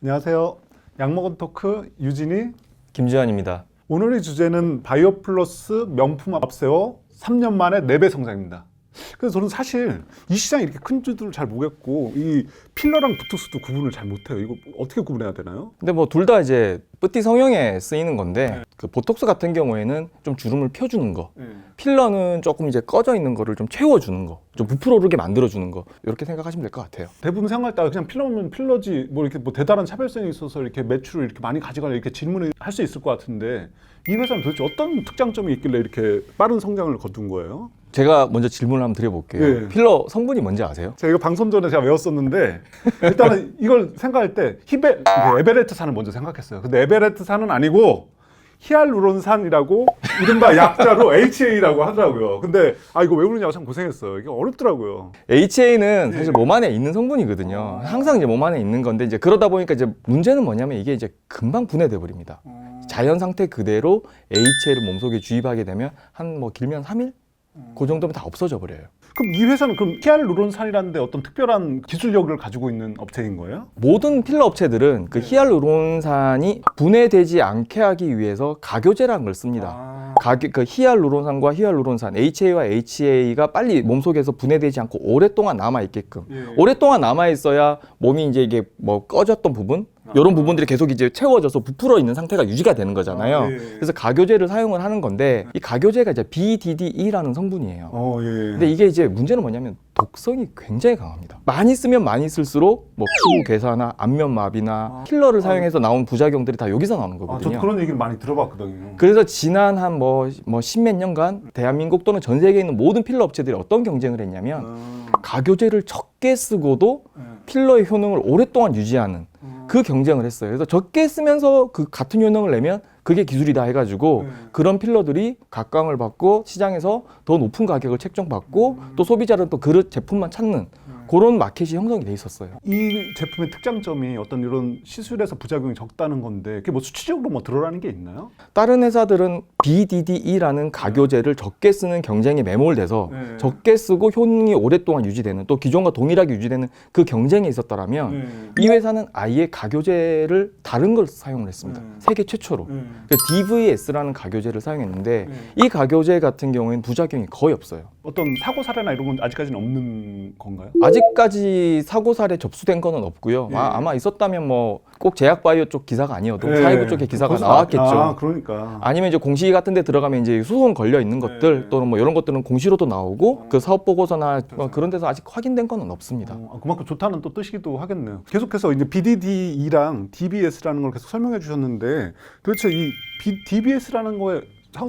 안녕하세요. 약먹은 토크 유진이 김지환입니다. 오늘의 주제는 바이오 플러스 명품 앞세워 3년 만에 4배 성장입니다. 그래서 저는 사실 이 시장이 이렇게 큰 줄을 잘 모르겠고 이 필러랑 부톡스도 구분을 잘 못해요. 이거 어떻게 구분해야 되나요? 근데 뭐 둘 다 이제 뿌띠 성형에 쓰이는 건데 그 보톡스 같은 경우에는 좀 주름을 펴주는 거, 필러는 조금 이제 꺼져 있는 거를 좀 채워주는 거, 좀 부풀어 오르게 만들어주는 거 이렇게 생각하시면 될 것 같아요. 대부분 생각할 때 그냥 필러면 필러지 뭐 이렇게 뭐 대단한 차별성이 있어서 이렇게 매출을 이렇게 많이 가져가려 이렇게 질문을 할 수 있을 것 같은데 이 회사는 도대체 어떤 특장점이 있길래 이렇게 빠른 성장을 거둔 거예요? 제가 먼저 질문을 한번 드려볼게요. 예. 필러 성분이 뭔지 아세요? 제가 이거 방송 전에 제가 외웠었는데 일단은 이걸 생각할 때 에베레트산을 먼저 생각했어요. 근데 에베레트산은 아니고 히알루론산이라고 이른바 약자로 HA라고 하더라고요. 근데 이거 외우느냐고 참 고생했어요. 이게 어렵더라고요. HA는 사실 몸 안에 있는 성분이거든요. 항상 이제 몸 안에 있는 건데 이제 그러다 보니까 이제 문제는 뭐냐면 이게 이제 금방 분해돼 버립니다. 자연 상태 그대로 HA를 몸속에 주입하게 되면 한 뭐 길면 3일? 그 정도면 다 없어져 버려요. 그럼 이 회사는 그럼 히알루론산이라는 데 어떤 특별한 기술력을 가지고 있는 업체인 거예요? 모든 필러 업체들은 그 히알루론산이 분해되지 않게 하기 위해서 가교제라는 걸 씁니다. 그 히알루론산과 히알루론산, HA와 HA가 빨리 몸속에서 분해되지 않고 오랫동안 남아 있게끔. 오랫동안 남아 있어야 몸이 이제 이게 뭐 꺼졌던 부분, 이런 부분들이 계속 이제 채워져서 부풀어 있는 상태가 유지가 되는 거잖아요. 그래서 가교제를 사용을 하는 건데 이 가교제가 이제 BDDE라는 성분이에요. 근데 이게 이제 문제는 뭐냐면 독성이 굉장히 강합니다. 많이 쓰면 많이 쓸수록 뭐 피부 괴사나 안면 마비나 필러를 사용해서 나온 부작용들이 다 여기서 나오는 거거든요. 저도 그런 얘기를 많이 들어봤거든요. 그래서 지난 한 뭐 십몇 년간 대한민국 또는 전 세계에 있는 모든 필러 업체들이 어떤 경쟁을 했냐면 가교제를 적게 쓰고도 필러의 효능을 오랫동안 유지하는 그 경쟁을 했어요. 그래서 적게 쓰면서 그 같은 효능을 내면 그게 기술이다 해가지고 그런 필러들이 각광을 받고 시장에서 더 높은 가격을 책정받고 또 소비자는 또 그 제품만 찾는 그런 마켓이 형성이 돼 있었어요. 이 제품의 특장점이 어떤 이런 시술에서 부작용이 적다는 건데 그게 뭐 수치적으로 뭐 드러나는 게 있나요? 다른 회사들은 BDDE라는 가교제를 적게 쓰는 경쟁에 매몰돼서 적게 쓰고 효능이 오랫동안 유지되는 또 기존과 동일하게 유지되는 그 경쟁에 있었더라면 이 회사는 아예 가교제를 다른 걸 사용을 했습니다. 세계 최초로. DVS라는 가교제를 사용했는데 이 가교제 같은 경우에는 부작용이 거의 없어요. 어떤 사고 사례나 이런 건 아직까지는 없는 건가요? 아직까지 사고 사례 접수된 거는 없고요. 아마 있었다면 뭐 꼭 제약바이오 쪽 기사가 아니어도 사이버 쪽에 기사가 나왔겠죠. 그러니까. 아니면 이제 공시 같은 데 들어가면 이제 소송 걸려 있는 것들 또는 뭐 이런 것들은 공시로도 나오고 그 사업 보고서나 뭐 그런 데서 아직 확인된 거는 없습니다. 그만큼 좋다는 또 뜻이기도 하겠네요. 계속해서 이제 BDDE랑 DBS라는 걸 계속 설명해 주셨는데 도대체 이 DBS라는 거에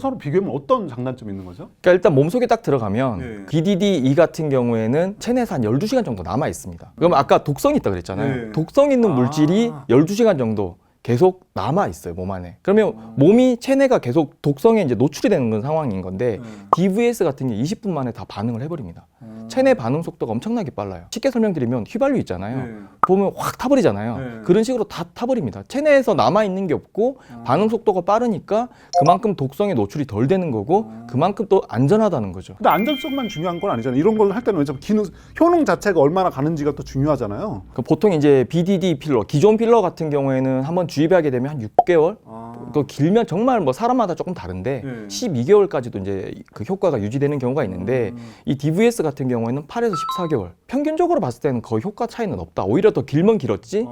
서로 비교하면 어떤 장단점이 있는 거죠? 그러니까 일단 몸속에 딱 들어가면 BDDE 같은 경우에는 체내에서 한 12시간 정도 남아 있습니다. 그럼 아까 독성이 있다고 그랬잖아요. 독성 있는 물질이 12시간 정도 계속 남아 있어요, 몸 안에. 그러면 몸이 체내가 계속 독성에 이제 노출이 되는 그런 상황인 건데 DVS 같은 게 20분 만에 다 반응을 해버립니다. 체내 반응 속도가 엄청나게 빨라요. 쉽게 설명드리면 휘발유 있잖아요. 보면 확 타버리잖아요. 그런 식으로 다 타버립니다. 체내에서 남아있는 게 없고 반응 속도가 빠르니까 그만큼 독성에 노출이 덜 되는 거고 그만큼 또 안전하다는 거죠. 근데 안전성만 중요한 건 아니잖아요. 이런 걸 할 때는 기능, 효능 자체가 얼마나 가는지가 또 중요하잖아요. 보통 이제 BDD 필러, 기존 필러 같은 경우에는 한번 주입하게 되면 한 6개월? 또 길면 정말 뭐 사람마다 조금 다른데 12개월까지도 이제 그 효과가 유지되는 경우가 있는데 이 DVS 같은 경우에는 8에서 14개월. 평균적으로 봤을 때는 거의 효과 차이는 없다. 오히려 더 길면 길었지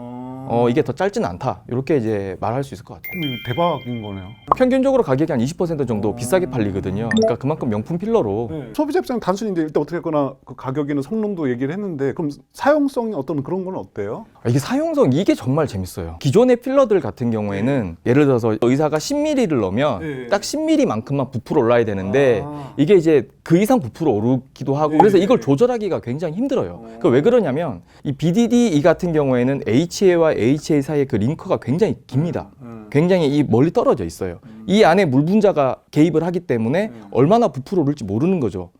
이게 더 짧진 않다. 이렇게 이제 말할 수 있을 것 같아요. 대박인 거네요. 평균적으로 가격이 한 20% 정도 비싸게 팔리거든요. 그러니까 그만큼 명품 필러로. 소비자 입장은 단순히 이제 일단 어떻게 했거나 그 가격이나 성능도 얘기를 했는데 그럼 사용성이 어떤 그런 건 어때요? 이게 사용성 이게 정말 재밌어요. 기존의 필러들 같은 경우에는 예를 들어서 의사가 10ml를 넣으면 딱 10ml만큼만 부풀어 올라야 되는데 이게 이제 그 이상 부풀어 오르기도 하고 그래서 이걸 조절하기가 굉장히 힘들어요. 그 왜 그러냐면 이 BDDE 같은 경우에는 HA와 HA 사이의 그 링크가 굉장히 깁니다. 굉장히 이 멀리 떨어져 있어요. 이 안에 물 분자가 개입을 하기 때문에 얼마나 부풀어 오를지 모르는 거죠.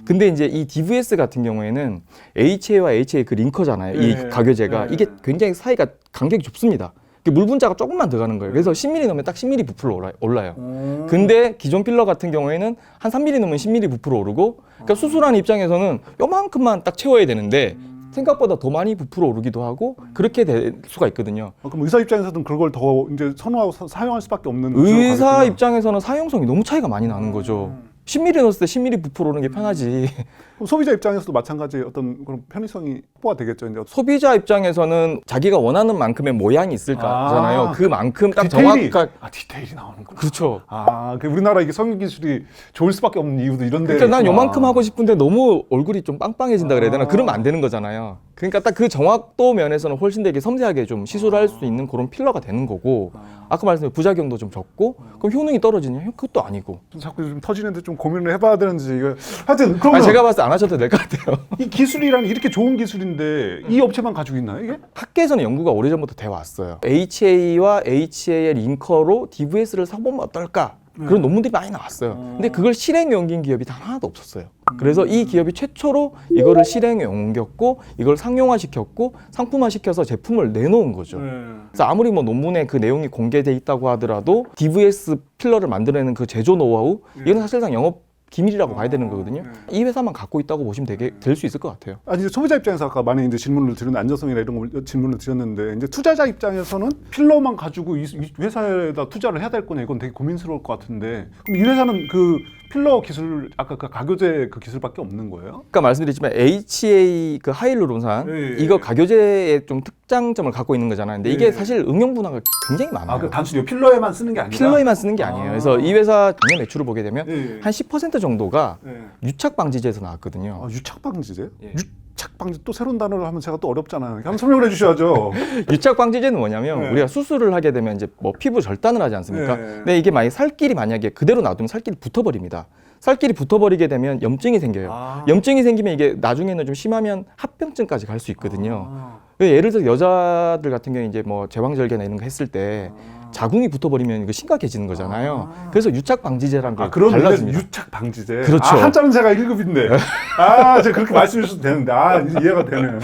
근데 이제 이 DVS 같은 경우에는 HA와 HA 그 링커잖아요. 이 가교제가 이게 굉장히 사이가 간격이 좁습니다. 물 분자가 조금만 들어가는 거예요. 그래서 10ml 넣으면 딱 10ml 부풀어 올라요. 근데 기존 필러 같은 경우에는 한 3ml 넣으면 10ml 부풀어 오르고 그러니까 수술하는 입장에서는 요만큼만 딱 채워야 되는데 생각보다 더 많이 부풀어 오르기도 하고 그렇게 될 수가 있거든요. 그럼 의사 입장에서는 그걸 더 이제 선호하고 사용할 수밖에 없는 의사 가격이구나. 입장에서는 사용성이 너무 차이가 많이 나는 거죠. 10mm 넣었을 때 10mm 부풀어 오르는 게 편하지. 그럼 소비자 입장에서도 마찬가지 어떤 그런 편의성이 확보가 되겠죠. 이제 소비자 입장에서는 자기가 원하는 만큼의 모양이 있을까잖아요. 그만큼 딱 디테일이, 정확하게. 디테일이 나오는구나. 그렇죠. 우리나라 이게 성형 기술이 좋을 수밖에 없는 이유도 이런데. 그러니까 난 요만큼 하고 싶은데 너무 얼굴이 좀 빵빵해진다 그래야 되나? 그러면 안 되는 거잖아요. 그러니까 딱 그 정확도 면에서는 훨씬 되게 섬세하게 좀 시술을 할 수 있는 그런 필러가 되는 거고, 아까 말씀드린 부작용도 좀 적고, 그럼 효능이 떨어지냐? 그것도 아니고. 자꾸 좀 터지는데 좀 고민을 해봐야 되는지 이거. 하여튼 그러면 제가 봤을 때 안 하셔도 될 것 같아요. 이 기술이라는 이렇게 좋은 기술인데 이 업체만 가지고 있나요 이게? 학계에서는 연구가 오래전부터 돼 왔어요. HA와 HAL 링커로 DVS를 사보면 어떨까? 그런 논문들이 많이 나왔어요. 근데 그걸 실행에 옮긴 기업이 단 하나도 없었어요. 그래서 이 기업이 최초로 이거를 실행에 옮겼고 이걸 상용화시켰고 상품화시켜서 제품을 내놓은 거죠. 그래서 아무리 뭐 논문에 그 내용이 공개돼 있다고 하더라도 DVS 필러를 만들어내는 그 제조 노하우 이건 사실상 영업 기밀이라고 봐야 되는 거거든요. 이 회사만 갖고 있다고 보시면 될 수 있을 것 같아요. 아니 이제 소비자 입장에서 아까 많이 이제 질문을 드렸는데 안전성이나 이런 걸 질문을 드렸는데 이제 투자자 입장에서는 필러만 가지고 이 회사에다 투자를 해야 될 거냐 이건 되게 고민스러울 것 같은데 그럼 이 회사는 그 필러 기술 아까 그 가교제 그 기술밖에 없는 거예요? 아까 말씀드렸지만 HA 그 하이루론산 이거 가교제의 좀 특장점을 갖고 있는 거잖아요. 근데 이게 사실 응용 분야가 굉장히 많아요. 그 단순히 필러에만 쓰는 게 아니라 필러에만 쓰는 게 아니에요. 그래서 이 회사 작년 매출을 보게 되면 한 10% 정도가 유착 방지제에서 나왔거든요. 유착 방지제? 유착 방지 또 새로운 단어를 하면 제가 또 어렵잖아요. 한번 설명을 해주셔야죠. 유착 방지제는 뭐냐면 우리가 수술을 하게 되면 이제 뭐 피부 절단을 하지 않습니까? 근데 이게 만약에 살길이 만약에 그대로 놔두면 살길이 붙어버립니다. 살길이 붙어버리게 되면 염증이 생겨요. 염증이 생기면 이게 나중에는 좀 심하면 합병증까지 갈 수 있거든요. 예를 들어 여자들 같은 경우에 이제 뭐 제왕절개나 이런 거 했을 때 자궁이 붙어버리면 이거 심각해지는 거잖아요. 그래서 유착 방지제라는 걸 발라줍니다. 유착 방지제. 그렇죠. 한자는 제가 1급인데. 제가 그렇게 말씀해 주셔도 되는데. 이제 이해가 되네요.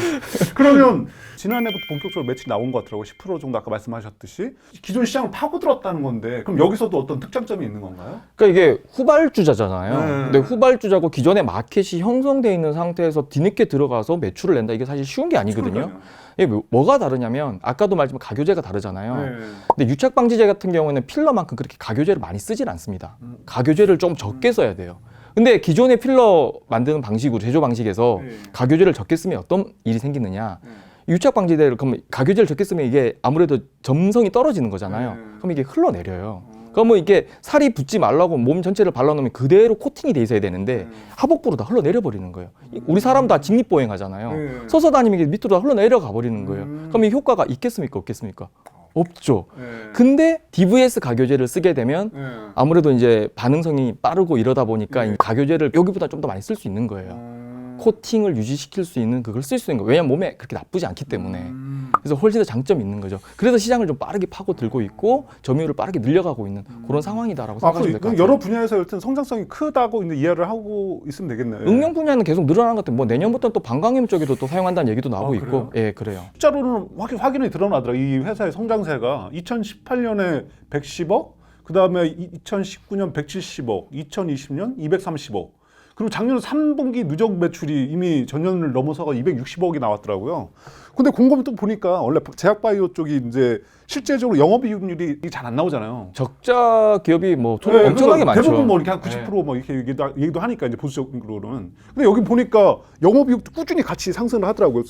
그러면 지난해부터 본격적으로 매출이 나온 것 같더라고요. 10% 정도 아까 말씀하셨듯이. 기존 시장을 파고들었다는 건데 그럼 여기서도 어떤 특장점이 있는 건가요? 그러니까 이게 후발주자잖아요. 근데 후발주자고 기존에 마켓이 형성돼 있는 상태에서 뒤늦게 들어가서 매출을 낸다. 이게 사실 쉬운 게 아니거든요. 이게 뭐가 다르냐면 아까도 말했지만 가교제가 다르잖아요. 근데 유착 방지제 같은 경우에는 필러만큼 그렇게 가교제를 많이 쓰질 않습니다. 가교제를 좀 적게 써야 돼요. 근데 기존의 필러 만드는 방식으로 제조 방식에서 가교제를 적게 쓰면 어떤 일이 생기느냐? 유착 방지제를 그럼 가교제를 적게 쓰면 이게 아무래도 점성이 떨어지는 거잖아요. 그럼 이게 흘러내려요. 그럼 뭐 이게 살이 붙지 말라고 몸 전체를 발라놓으면 그대로 코팅이 돼 있어야 되는데 하복부로 다 흘러내려 버리는 거예요. 우리 사람 다 직립보행 하잖아요. 서서 다니면 이게 밑으로 다 흘러내려가 버리는 거예요. 그럼 이 효과가 있겠습니까? 없겠습니까? 없죠. 근데 DVS 가교제를 쓰게 되면 아무래도 이제 반응성이 빠르고 이러다 보니까 이 가교제를 여기보다 좀 더 많이 쓸 수 있는 거예요. 코팅을 유지시킬 수 있는 그걸 쓸 수 있는 거예요. 왜냐면 몸에 그렇게 나쁘지 않기 때문에. 그래서 훨씬 더 장점이 있는 거죠. 그래서 시장을 좀 빠르게 파고들고 있고 점유율을 빠르게 늘려가고 있는 그런 상황이다라고 생각하시면 될 것 같아요. 여러 분야에서 여튼 성장성이 크다고 이제 이해를 하고 있으면 되겠네요. 응용 분야는 계속 늘어나는 것 같아요. 뭐 내년부터는 또 방광염 쪽에도 또 사용한다는 얘기도 나오고 있고. 그래요? 예, 그래요. 숫자로는 확인이 드러나더라고요. 이 회사의 성장세가 2018년에 110억, 그 다음에 2019년 170억, 2020년 230억. 그리고 작년 3분기 누적 매출이 이미 전년을 넘어서가 260억이 나왔더라고요. 근데 곰곰이 또 보니까 원래 제약바이오 쪽이 이제 실제적으로 영업이익률이 잘 안 나오잖아요. 적자 기업이 뭐 엄청나게 많죠. 대부분 뭐 이렇게 한 90%뭐 이렇게 얘기도 하니까 이제 보수적으로는. 근데 여기 보니까 영업이익도 꾸준히 같이 상승을 하더라고요.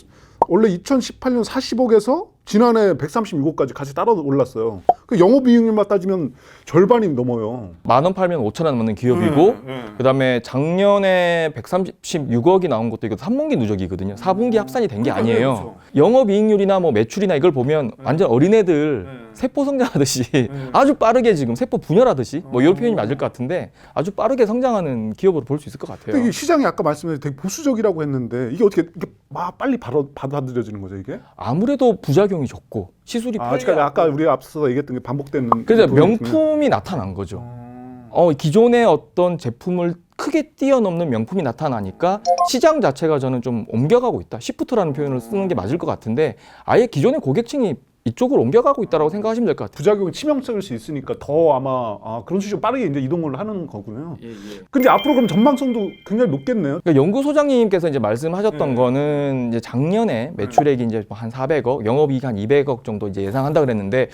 원래 2018년 40억에서 지난해 136억까지 같이 따라 올랐어요. 그 영업이익률만 따지면 절반이 넘어요. 10,000원 팔면 5,000원 넘는 기업이고 그다음에 작년에 136억이 나온 것도 이거 3분기 누적이거든요. 4분기 합산이 된 게 아니에요. 그렇죠. 영업이익률이나 뭐 매출이나 이걸 보면 완전 어린애들 세포 성장하듯이 아주 빠르게 지금 세포 분열하듯이 뭐 이런 표현이 맞을 것 같은데 아주 빠르게 성장하는 기업으로 볼 수 있을 것 같아요. 근데 이게 시장이 아까 말씀하신 되게 보수적이라고 했는데 이게 어떻게 이게 막 빨리 받아들여지는 거죠 이게? 아무래도 부작용이 적고 시술이 그러니까 아까 우리가 앞서서 얘기했던 게 반복되는. 그래서 명품이 나타난 거죠. 기존의 어떤 제품을 크게 뛰어넘는 명품이 나타나니까 시장 자체가 저는 좀 옮겨가고 있다. 시프트라는 표현을 쓰는 게 맞을 것 같은데 아예 기존의 고객층이 이쪽으로 옮겨가고 있다고 생각하시면 될 것 같아요. 부작용이 치명적일 수 있으니까 더 아마 그런 식으로 빠르게 이제 이동을 하는 거군요. 근데 앞으로 그럼 전망성도 굉장히 높겠네요. 그러니까 연구소장님께서 이제 말씀하셨던 거는 이제 작년에 매출액이 이제 한 400억, 영업이익 한 200억 정도 이제 예상한다 그랬는데,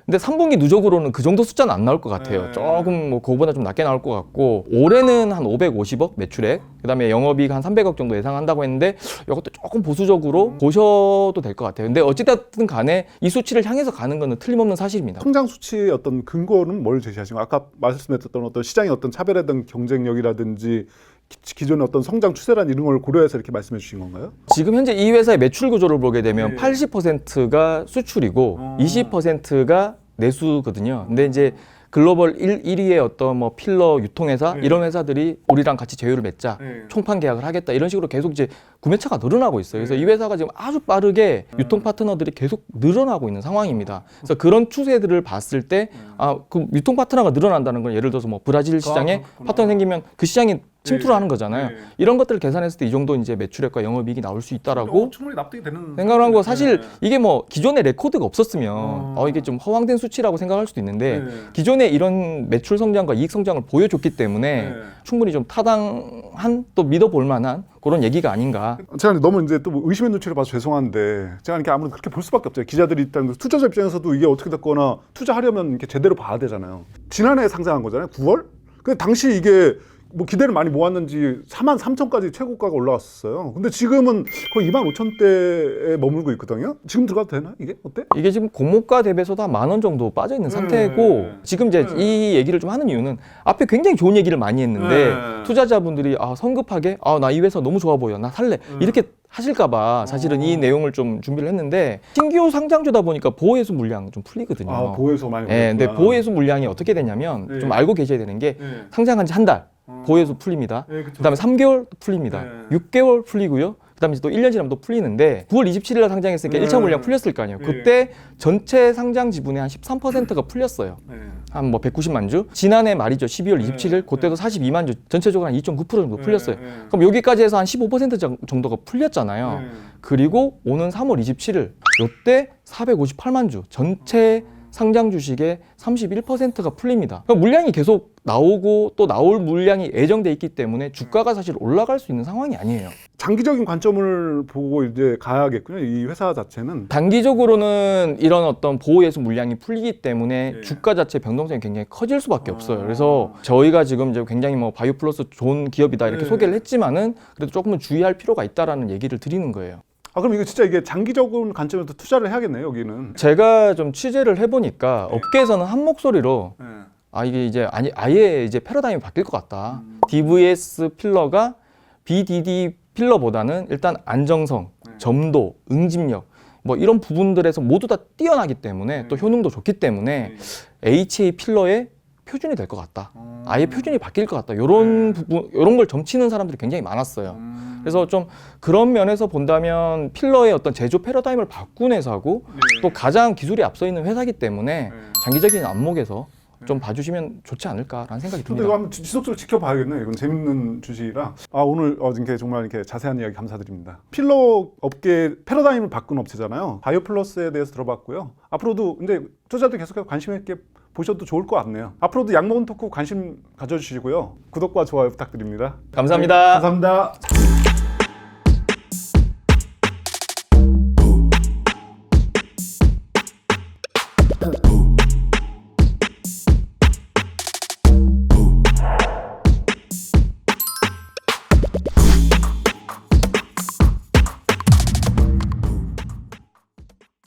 근데 3분기 누적으로는 그 정도 숫자는 안 나올 것 같아요. 조금 뭐 그거보다 좀 낮게 나올 것 같고, 올해는 한 550억 매출액, 그다음에 영업이익 한 300억 정도 예상한다고 했는데, 이것도 조금 보수적으로 보셔도 될 것 같아요. 근데 어찌됐든 간에 이 수치를 향해서 가는 거는 틀림없는 사실입니다. 성장 수치의 어떤 근거는 뭘 제시하시고, 아까 말씀했던 어떤 시장의 어떤 차별화된 경쟁력이라든지 기존의 어떤 성장 추세란 이런 걸 고려해서 이렇게 말씀해 주신 건가요? 지금 현재 이 회사의 매출 구조를 보게 되면 80%가 수출이고 20%가 내수거든요. 근데 이제 글로벌 1위의 어떤 뭐 필러 유통회사 이런 회사들이 우리랑 같이 제휴를 맺자, 총판 계약을 하겠다 이런 식으로 계속 이제 구매차가 늘어나고 있어요. 그래서 이 회사가 지금 아주 빠르게 유통 파트너들이 계속 늘어나고 있는 상황입니다. 그래서 그런 추세들을 봤을 때 그 유통 파트너가 늘어난다는 건 예를 들어서 뭐 브라질 시장에 파트너 생기면 그 시장이 침투를 하는 거잖아요. 이런 것들을 계산했을 때 이 정도 이제 매출액과 영업이익이 나올 수 있다라고 충분히 납득이 되는 생각을 한 거. 사실 이게 뭐 기존에 레코드가 없었으면 이게 좀 허황된 수치라고 생각할 수도 있는데 기존에 이런 매출 성장과 이익 성장을 보여줬기 때문에 충분히 좀 타당한, 또 믿어볼 만한 그런 얘기가 아닌가. 제가 너무 이제 또 의심의 눈치를 봐서 죄송한데, 제가 이렇게 아무래도 그렇게 볼 수밖에 없잖아요. 기자들이 일단 투자자 입장에서도 이게 어떻게 됐거나 투자하려면 이렇게 제대로 봐야 되잖아요. 지난해 상장한 거잖아요. 9월? 근데 당시 이게 뭐 기대를 많이 모았는지 43,000까지 최고가가 올라왔었어요. 근데 지금은 거의 25,000대에 머물고 있거든요. 지금 들어가도 되나? 이게 어때? 이게 지금 공모가 대비해서도 한 10,000원 정도 빠져 있는 상태고, 지금 이제 이 얘기를 좀 하는 이유는 앞에 굉장히 좋은 얘기를 많이 했는데 투자자분들이 성급하게 나 이 회사 너무 좋아 보여, 나 살래, 이렇게 하실까봐 사실은 이 내용을 좀 준비를 했는데, 신규 상장주다 보니까 보호해수 물량 좀 풀리거든요. 보호해수 많이. 근데 보호해수 물량이 어떻게 되냐면 좀 알고 계셔야 되는 게 상장한 지 한 달 보호해수 풀립니다. 그다음에 3개월 풀립니다. 6개월 풀리고요. 그다음에 또 1년 지나면 또 풀리는데 9월 27일 날 상장했으니까 1차 물량 풀렸을 거 아니에요. 그때 전체 상장 지분의 한 13%가 풀렸어요. 한 뭐 190만 주. 지난해 말이죠. 12월 27일 그때도 42만 주. 전체적으로 한 2.9% 정도 풀렸어요. 그럼 여기까지 해서 한 15% 정도가 풀렸잖아요. 그리고 오는 3월 27일 요때 458만 주. 전체 상장 주식의 31%가 풀립니다. 그러니까 물량이 계속 나오고 또 나올 물량이 예정돼 있기 때문에 주가가 사실 올라갈 수 있는 상황이 아니에요. 장기적인 관점을 보고 이제 가야겠군요. 이 회사 자체는. 단기적으로는 이런 어떤 보호예수 물량이 풀리기 때문에 주가 자체 변동성이 굉장히 커질 수밖에 없어요. 그래서 저희가 지금 이제 굉장히 뭐 바이오 플러스 좋은 기업이다 이렇게 소개를 했지만은 그래도 조금은 주의할 필요가 있다라는 얘기를 드리는 거예요. 그럼 이거 진짜 이게 장기적인 관점에서 투자를 해야겠네요, 여기는. 제가 좀 취재를 해보니까 업계에서는 한 목소리로 이게 이제 아예 이제 패러다임이 바뀔 것 같다. DVS 필러가 BDD 필러보다는 일단 안정성, 점도, 응집력 뭐 이런 부분들에서 모두 다 뛰어나기 때문에 또 효능도 좋기 때문에 HA 필러의 표준이 될 것 같다. 아예 표준이 바뀔 것 같다. 이런 부분, 이런 걸 점치는 사람들이 굉장히 많았어요. 그래서 좀 그런 면에서 본다면 필러의 어떤 제조 패러다임을 바꾼 회사고 또 가장 기술이 앞서 있는 회사이기 때문에 장기적인 안목에서 좀 봐주시면 좋지 않을까라는 생각이 근데 듭니다. 이거 한번 지속적으로 지켜봐야겠네요. 이건 재밌는 주식이라. 오늘 이렇게 정말 이렇게 자세한 이야기 감사드립니다. 필러 업계 패러다임을 바꾼 업체잖아요. 바이오플러스에 대해서 들어봤고요. 앞으로도 근데 투자자들 계속해서 관심 있게 보셔도 좋을 것 같네요. 앞으로도 약먹은 토크 관심 가져주시고요. 구독과 좋아요 부탁드립니다. 감사합니다. 감사합니다.